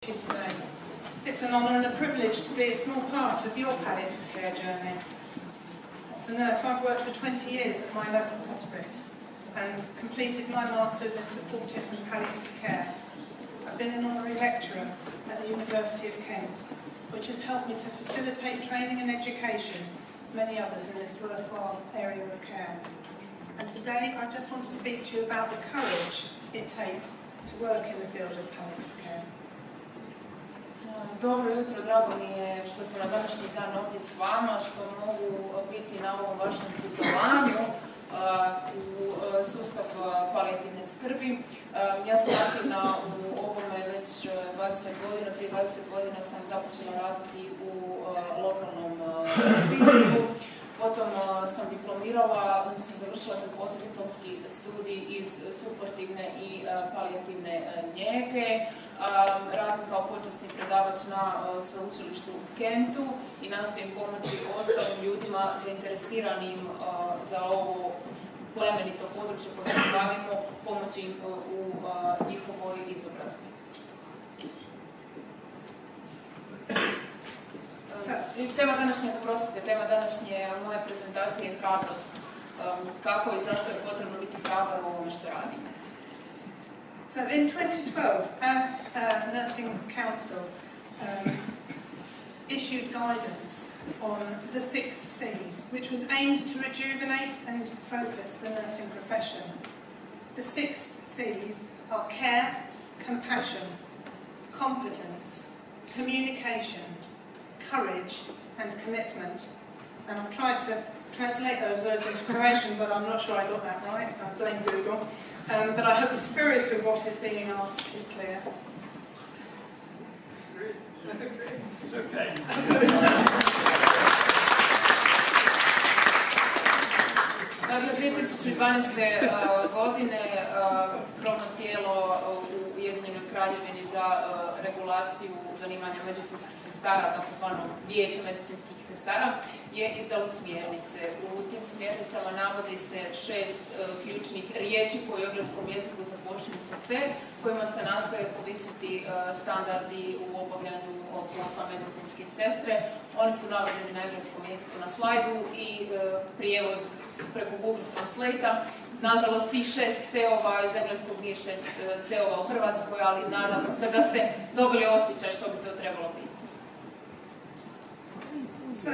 Today. It's an honour and a privilege to be a small part of your palliative care journey. As a nurse, I've worked for 20 years at my local hospice and completed my Masters in Supportive and Palliative Care. I've been an honorary lecturer at the University of Kent, which has helped me to facilitate training and education for many others in this worthwhile area of care. And today I just want to speak to you about the courage it takes to work in the field of palliative care. Dobro jutro, drago mi je što sam na današnji dan ovdje s vama, što mogu biti na ovom vašem putovanju u sustav palijativne skrbi. Ja sam aktivna u ovome već 20 godina, prije 20 godina sam započela raditi u lokalnom hospiciju. Potom sam diplomirala, odnosno završila sam poslijediplomski studij iz suportivne i palijativne njege. Radim kao počasni predavač na sveučilištu u Kentu i nastojim pomoći ostalim ljudima zainteresiranim za ovo plemenito područje koje se bavimo, pomoći im u njihovoj izobrazbi. Tema današnje moje prezentacije je hrabrost. Kako i zašto je potrebno biti hrabar u ovome što radimo. So in 2012, our Nursing Council issued guidance on the 6 C's, which was aimed to rejuvenate and focus the nursing profession. The 6 C's are care, compassion, competence, communication, courage and commitment. And I've tried to translate those words into Croatian, but I'm not sure I got that right. I blame Google. But I hope the spirit of what is being asked is clear. It's okay. Dakle, 2012. godine krovno tijelo u Ujedinjenoj Kraljevini za regulaciju zanimanja medicinskih sestara, takozvano Vijeće medicinskih sestara, je izdalo smjernice. U tim smjernicama navodi se 6 ključnih riječi koji u engleskom jeziku započinju sa C, kojima se nastoje povisiti standardi u obavljanju posla medicinske sestre. Oni su navedeni na engleskom jeziku na slajdu i prijevod preko Google Translate-a. Nažalost, tih 6 C-ova iz engleskog nije 6 C-ova u Hrvatskoj, ali nadam se da ste dobili osjećaj što bi to trebalo biti. So,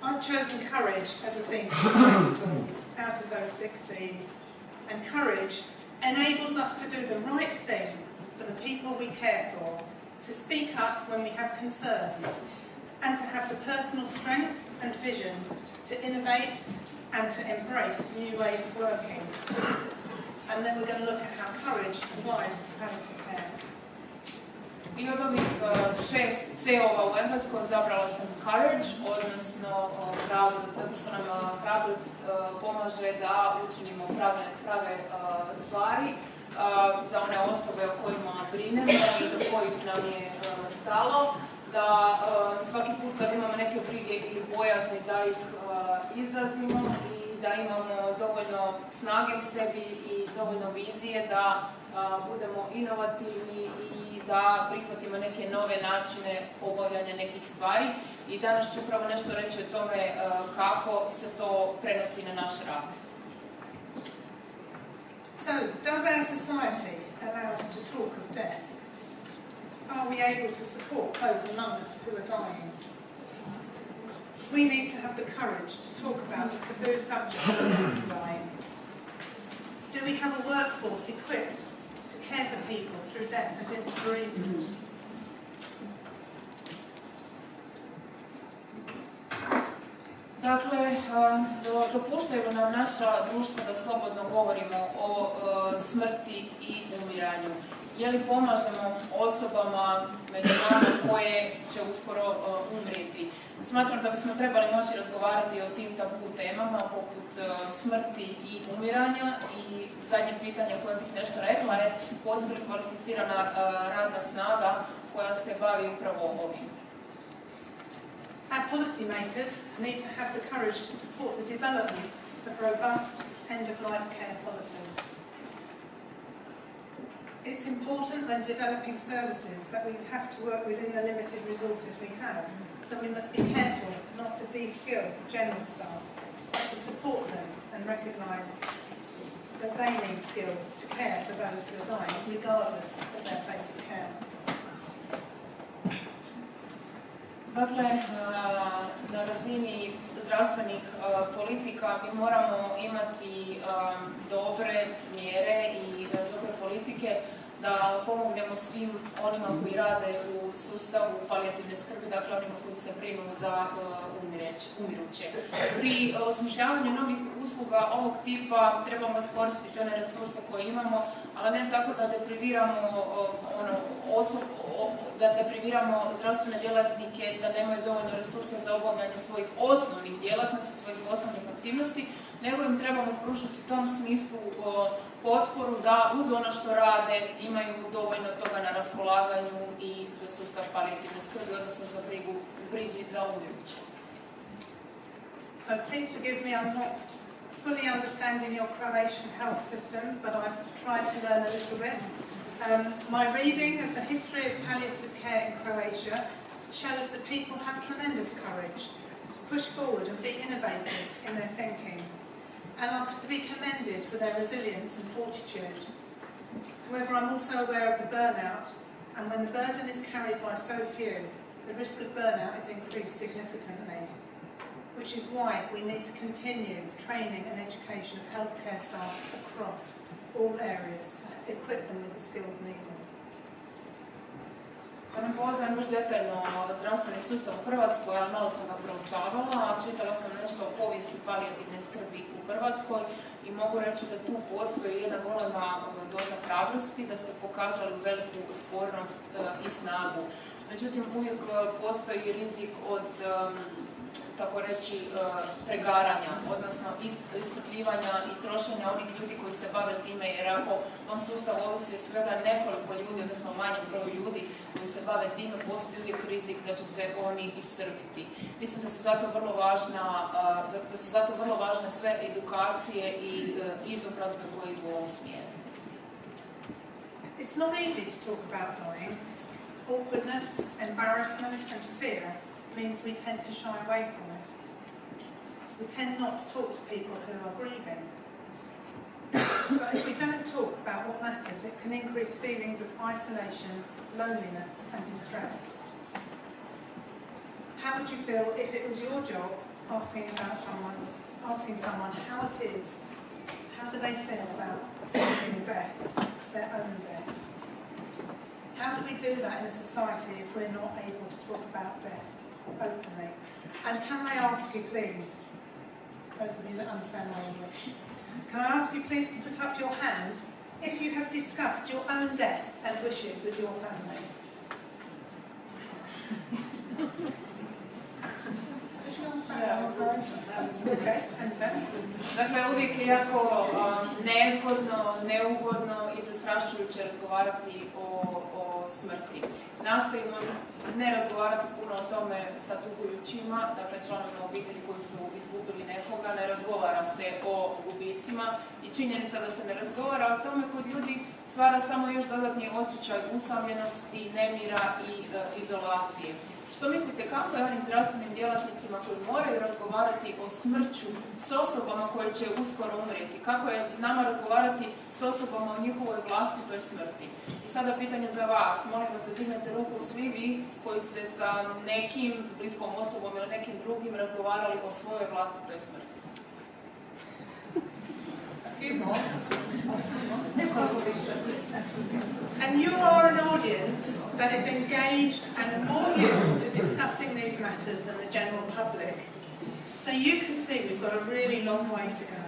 I've chosen courage as a theme for today's talk, out of those 6 C's. And courage enables us to do the right thing for the people we care for, to speak up when we have concerns, and to have the personal strength and vision to innovate and to embrace new ways of working. And then we're going to look at how courage applies to palliative care. I od ovih 6 C-ova u engleskom zabrala sam courage, odnosno hrabrost, zato što nam hrabrost pomaže da učinimo prave stvari za one osobe o kojima brinemo i do kojih nam je stalo, da svaki put kad imamo neke brige ili bojazni da ih izrazimo i da imamo dovoljno snage u sebi i dovoljno vizije da budemo inovativni i da prihvatimo neke nove načine obavljanja nekih stvari. I danas ću upravo nešto reći o tome kako se to prenosi na naš rad. So, does our society allow us to talk of death? Are we able to support those among us who are dying? We need to have the courage to talk about the taboo subject of death and dying. Do we have a workforce equipped to care for people through death and into bereavement? Dakle, dopuštaju nam naša društva da slobodno govorimo o smrti i umiranju. Je li pomažemo osobama među nama koje će uskoro umrijeti? Smatram da bismo trebali moći razgovarati o tim tabu temama poput smrti i umiranja i zadnje pitanje koje bih nešto rekla je postoji li kvalificirana radna snaga koja se bavi upravo ovim. Our policymakers need to have the courage to support the development of robust end-of-life care policies. It's important when developing services that we have to work within the limited resources we have. So we must be careful not to de-skill general staff, but to support them and recognise that they need skills to care for those who are dying, regardless of their place of care. Dakle, na razini zdravstvenih politika mi moramo imati dobre mjere i dobre politike da pomognemo svim onima koji rade u sustavu palijativne skrbi, dakle onima koji se brinu za umiruće. Pri osmišljavanju novih usluga ovog tipa trebamo iskoristiti one resurse koje imamo, ali ne tako da depriviramo zdravstvene djelatnike da nemaju dovoljno resursa za obavljanje svojih osnovnih djelatnosti, svojih osnovnih aktivnosti, nego im trebamo pružiti u tom smislu potporu da uz ono što rade imaju dovoljno toga na raspolaganju i za sustav palijativne skrbi, odnosno za brizi za umiruće. So please forgive me, I'm not fully understanding your Croatian health system, but I've tried to learn a little bit. My reading of the history of palliative care in Croatia shows that people have tremendous courage to push forward and be innovative in their thinking, and are to be commended for their resilience and fortitude. However, I'm also aware of the burnout, and when the burden is carried by so few, the risk of burnout is increased significantly, which is why we need to continue training and education of healthcare staff across all areas to equip them with the skills needed. Ja ne poznajem još detaljno zdravstveni sustav u Hrvatskoj, ali malo sam ga proučavala, čitala sam nešto o povijesti palijativne skrbi u Hrvatskoj i mogu reći da tu postoji jedna golema doza hrabrosti, da ste pokazali veliku otpornost i snagu. Međutim, uvijek postoji rizik od tako reći, pregaranja, odnosno iscrpljivanja i trošenja onih ljudi koji se bave time, jer ako tom sustavu ovisi svega nekoliko ljudi, odnosno manji broj ljudi koji se bave time, postoji uvijek rizik da će se oni iscrpiti. Mislim da su zato vrlo važne sve edukacije i izobrazbe koje idu u ovom smjeru. It's not easy to talk about dying. Awkwardness, embarrassment and fear means we tend to shy away from it. We tend not to talk to people who are grieving. But if we don't talk about what matters, it can increase feelings of isolation, loneliness and distress. How would you feel if it was your job asking someone how it is, how do they feel about facing death, their own death? How do we do that in a society if we're not able to talk about death openly? And can I ask you please, those of you that understand my English, can I ask you please to put up your hand if you have discussed your own death and wishes with your family? Okay, and then? Dakle, uvijek je jako nezgodno, neugodno i zastrašujuće razgovarati o smrti. Nastojimo ne razgovarati puno o tome sa tugujućima, dakle članovima obitelji koji su izgubili nekoga, ne razgovara se o gubicima i činjenica da se ne razgovara o tome kod ljudi stvara samo još dodatni osjećaj usamljenosti, nemira i izolacije. Što mislite, kako je onim zdravstvenim djelatnicima koji moraju razgovarati o smrću s osobama koje će uskoro umrijeti? Kako je nama razgovarati s osobama o njihovoj vlastitoj smrti? I sada pitanje za vas, molim vas da dignete ruku svi vi koji ste sa nekim, s bliskom osobom ili nekim drugim razgovarali o svojoj vlastitoj smrti. And you are an audience that is engaged and more used to discussing these matters than the general public. So you can see we've got a really long way to go.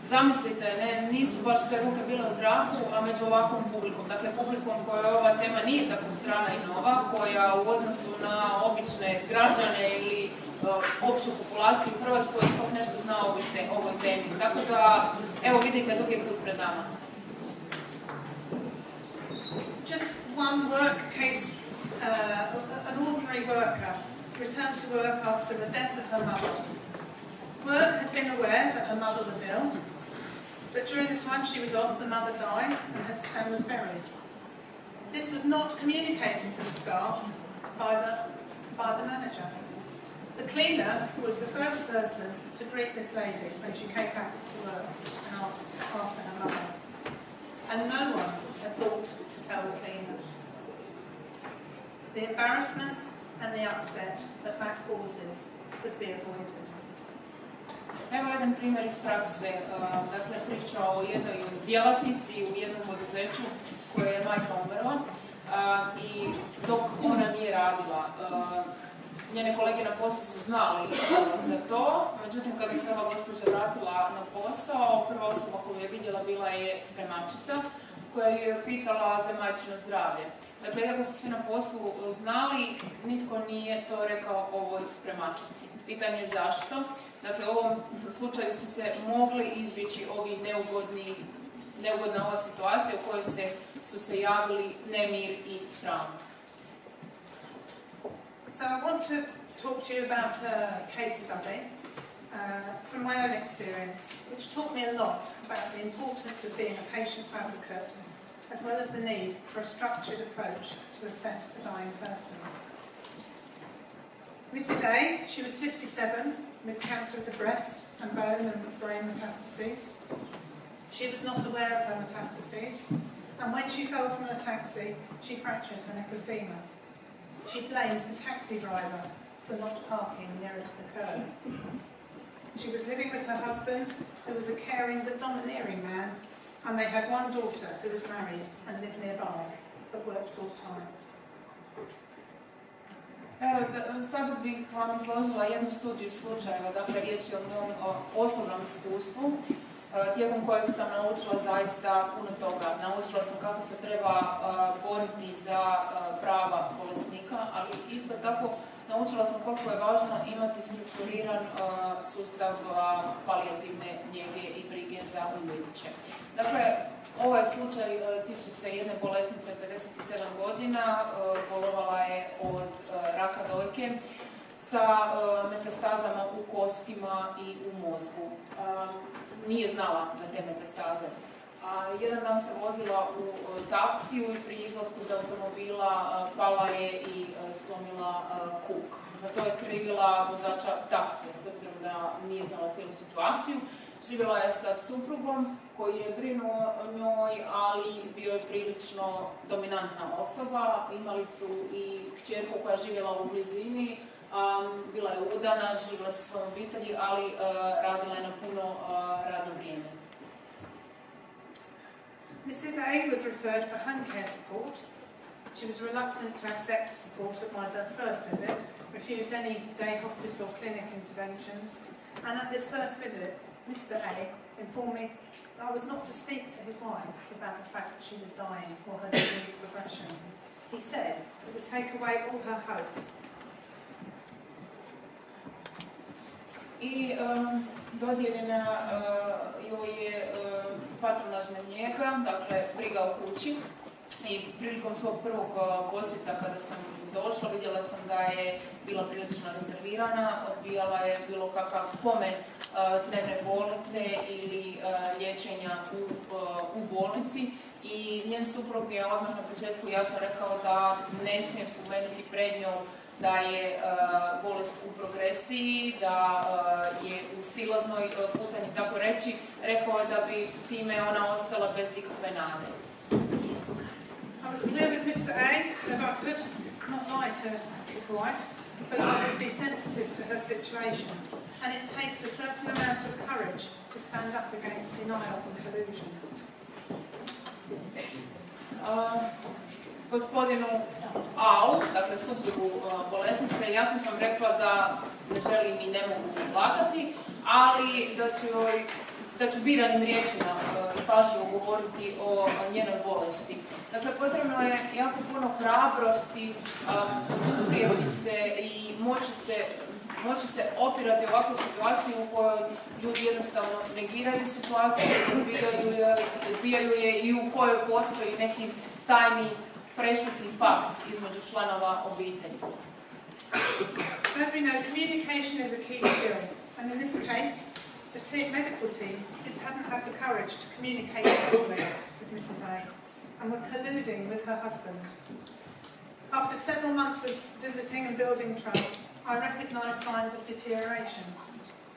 Zamislite, nisu baš sve ruke bile u zraku, a među ovakvom publikom. Dakle, publikom kojoj ova tema nije tako strana i nova, koja u odnosu na obične građane ili opću populaciju u Hrvatskoj ipak nešto zna o ovoj temi. Tako da, evo vidite, dug je put pred nama. Just one work case, an ordinary worker returned to work after the death of her mother. Work had been aware that her mother was ill. but during the time she was off, the mother died and was buried. This was not communicated to the staff by the manager. The cleaner was the first person to greet this lady when she came back to work and asked after her mother. And no one had thought to tell the cleaner. The embarrassment and the upset that causes could be avoided. Evo jedan primjer iz prakse, dakle priča o jednoj djelatnici u jednom poduzeću koje je majka umrla i dok ona nije radila, njene kolege na poslu su znali za to, međutim kada se ova gospođa vratila na posao, prva osoba koju je vidjela bila je spremačica koja je pitala za majčino zdravlje. Dakle, iako su svi na poslu znali, nitko nije to rekao ovoj spremačici. Pitanje je zašto. Dakle, u ovom slučaju su se mogli izbjeći ovi neugodna ova situacija u kojoj su se javili nemir i sram. So I want to talk to you about a case study from my own experience, which taught me a lot about the importance of being a patient's advocate, as well as the need for a structured approach to assess a dying person. Mrs. A, she was 57, with cancer of the breast and bone and brain metastases. She was not aware of her metastases, and when she fell from the taxi, she fractured her neck and femur. She blamed the taxi driver for not parking nearer to the curb. She was living with her husband, who was a caring but domineering man, and they had one daughter who was married and lived nearby, but worked full-time. Sada bih vam izložila jednu studiju slučajeva, dakle riječ je o mom osobnom iskustvu, tijekom kojeg sam naučila zaista puno toga. Naučila sam kako se treba boriti za prava bolesnika, ali isto tako naučila sam koliko je važno imati strukturiran sustav palijativne njege i brige za umiruće. Dakle, ovaj slučaj tiče se jedne bolesnice od 57 godina, bolovala je od raka dojke sa metastazama u kostima i u mozgu. Nije znala za te metastaze. Jedan dan se vozila u taksiju i pri izlasku iz automobila pala je i slomila kuk. Za to je krivila vozača taksija, s obzirom da nije znala cijelu situaciju. Živjela je sa suprugom koji je brinuo o njoj, ali bio je prilično dominantna osoba. Imali su i kćerku koja je živjela u blizini, bila je udana, živjela sa svojom obitelji, ali radila je na puno radno vrijeme. Mrs. A was referred for home care support. She was reluctant to accept support at my first visit, refused any day hospice or clinic interventions, and at this first visit, Mr. A informed me that I was not to speak to his wife about the fact that she was dying or her disease progression. He said it would take away all her hope. I dodijeljena joj je patronažna njega, dakle briga o kući. I prilikom svog prvog posjeta kada sam došla, vidjela sam da je bila prilično rezervirana, odbijala je bilo kakav spomen dnevne bolnice ili liječenja u bolnici. I njen suprug mi je odmah na početku jasno rekao da ne smijem spomenuti pred njom da je bolest u progresiji, da je u silaznoj putanji, tako reći. Rekao je da bi time ona ostala bez ikakve nade. I was clear with Mr. A that I could not lie to his wife, but I would be sensitive to her situation, and it takes a certain amount of courage to stand up against denial and collusion. Gospodinu Au, dakle suprugu bolesnice, jasno sam rekla da ne želim i ne mogu lagati, ali da ću biranim riječima i pažljivo govoriti o njenoj bolesti. Dakle, potrebno je jako puno hrabrosti, prijeti se i moći se opirati ovakvu situaciju u kojoj ljudi jednostavno negiraju situaciju, odbijaju je i u kojoj postoji neki tajni prešutni pakt između članova obitelji. As we know, communication is a key skill, and in this case, The medical team hadn't had the courage to communicate properly with Mrs. A and were colluding with her husband. After several months of visiting and building trust, I recognised signs of deterioration,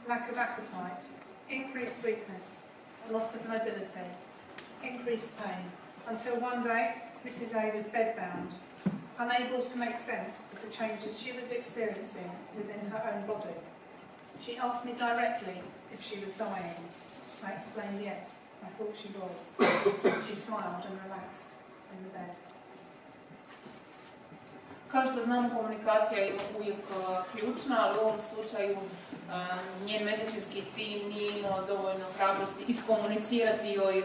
lack of appetite, increased weakness, loss of mobility, increased pain, until one day Mrs. A was bedbound, unable to make sense of the changes she was experiencing within her own body. She asked me directly if she was dying. I explained yes, I thought she was. She smiled and relaxed in the bed. Kao što znamo, komunikacija je uvijek ključna, ali u ovom slučaju njen medicinski tim nije imao dovoljno hrabrosti iskomunicirati joj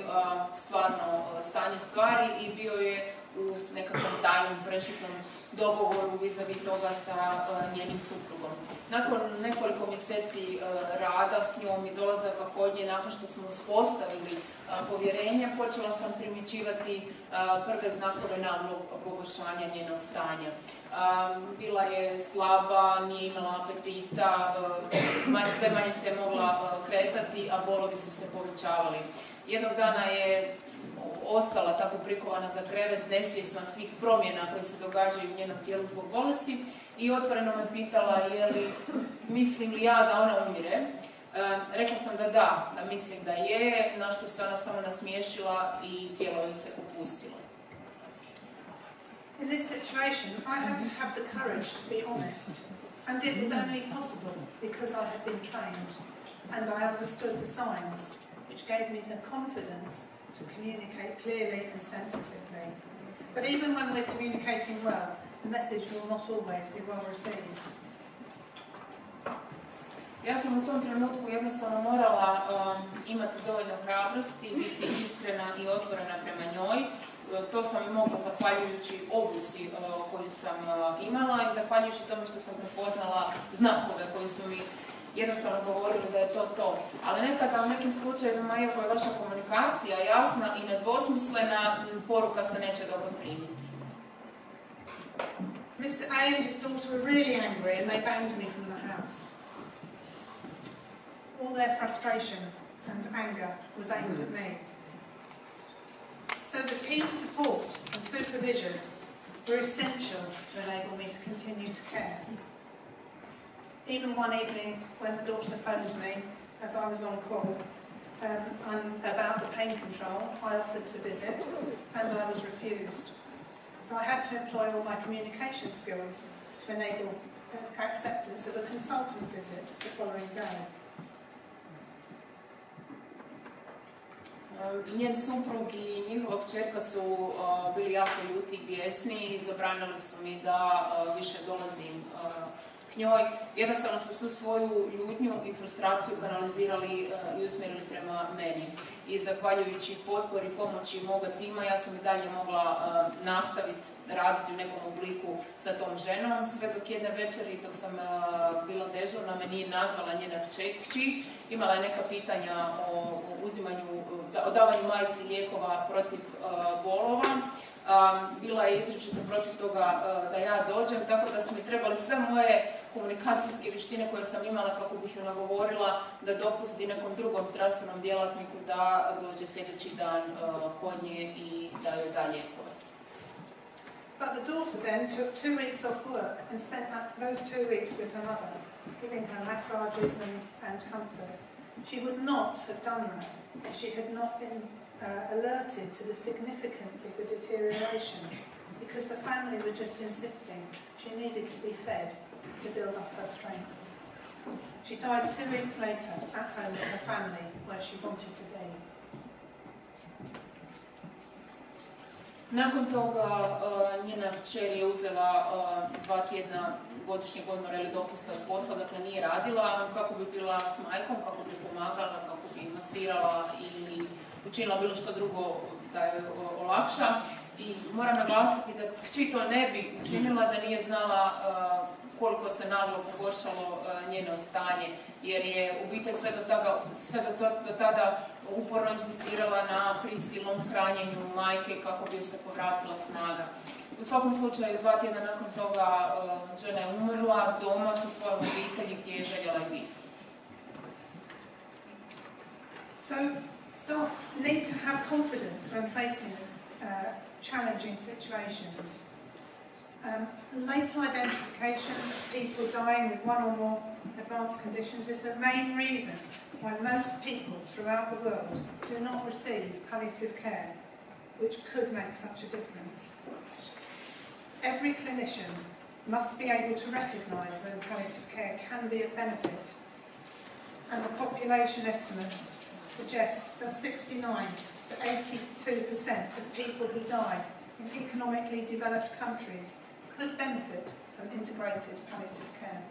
stvarno stanje stvari i bio je u nekakvom tajnom prešutnom dogovoru vis-a-vis toga sa njenim suprugom. Nakon nekoliko mjeseci rada s njom i dolazaka kod nje, nakon što smo uspostavili povjerenje, počela sam primjećivati prve znakove naglog pogoršanja njenog stanja. Bila je slaba, nije imala apetita, sve manje se mogla kretati, a bolovi su se povećavali. Jednog dana je ostala tako prikovana za krevet, nesvjesna svih promjena koje se događaju u njenom tijelu zbog bolesti i otvoreno me pitala mislim li ja da ona umire. Rekla sam da mislim da je, na što se ona samo nasmiješila i tijelo joj se opustilo. In this situation, I had to have the courage to be honest, and it was only possible because I had been trained, and I understood the signs, which gave me the confidence to communicate clearly and sensitively. But even when we're communicating well, the message will not always be well received. Ja sam u tom trenutku jednostavno morala imati dovoljno hrabrosti, biti iskrena i otvorena prema njoj. To sam mogla zahvaljujući obuci koju sam imala i zahvaljujući tome što sam prepoznala znakove koji su mi jednostavno govorili da je to. Ali nekada u nekim slučajevima, iako je vaša komunikacija jasna i nedvosmislena, poruka se neće dobro primiti. Mr. A and his daughter were really angry and they banned me from the house. All their frustration and anger was aimed at me. So the team support and supervision were essential to enable me to continue to care. Even one evening when the daughter phoned me as I was on call and about the pain control, I offered to visit and I was refused. So I had to employ all my communication skills to enable acceptance of a consultant visit the following day. Njen suprug i njihova kćerka su bili jako ljuti i bijesni i zabranili su mi da više dolazim k njoj. Jednostavno su svu svoju ljutnju i frustraciju kanalizirali i usmjerili prema meni. I zahvaljujući potpori i pomoći moga tima, ja sam i dalje mogla nastaviti raditi u nekom obliku sa tom ženom, sve dok jedne večeri dok sam bila dežurna me nije nazvala njena kći. Imala je neka pitanja o davanju majci lijekova protiv bolova. Bila je izričito protiv toga da ja dođem, tako da su mi trebali sve moje komunikacijske vještine koje sam imala kako bih ju nagovorila da dopusti nekom drugom zdravstvenom djelatniku da dođe sljedeći dan kod nje i da joj da lijekove. But the daughter then took 2 weeks off work and spent those 2 weeks with her mother, giving her massages and comfort. She would not have done that if she had not been alerted to the significance of the deterioration, because the family were just insisting she needed to be fed to build up her strength. She died 2 weeks later at home with her family where she wanted to be. Nakon toga njena kćer je uzela 2 tjedna godišnjeg odmora ili dopusta s posla, dakle nije radila, kako bi bila s majkom, kako bi pomagala, kako bi masirala ili učinila bilo što drugo da joj olakša. I moram naglasiti da kći to ne bi učinila da nije znala koliko se naglo pogoršalo njeno stanje, jer je obitelj sve do tada uporno insistirala na prisilnom hranjenju majke kako bi se povratila snaga. U svakom slučaju, 2 tjedna nakon toga žena je umrla doma sa svojom obitelji gdje je željela i biti. So staff need to have confidence when facing challenging situations. Late identification of people dying with one or more advanced conditions is the main reason why most people throughout the world do not receive palliative care, which could make such a difference. Every clinician must be able to recognise when palliative care can be of benefit, and the population estimates suggest that 69 to 82% of people who die in economically developed countries could benefit from integrated palliative care.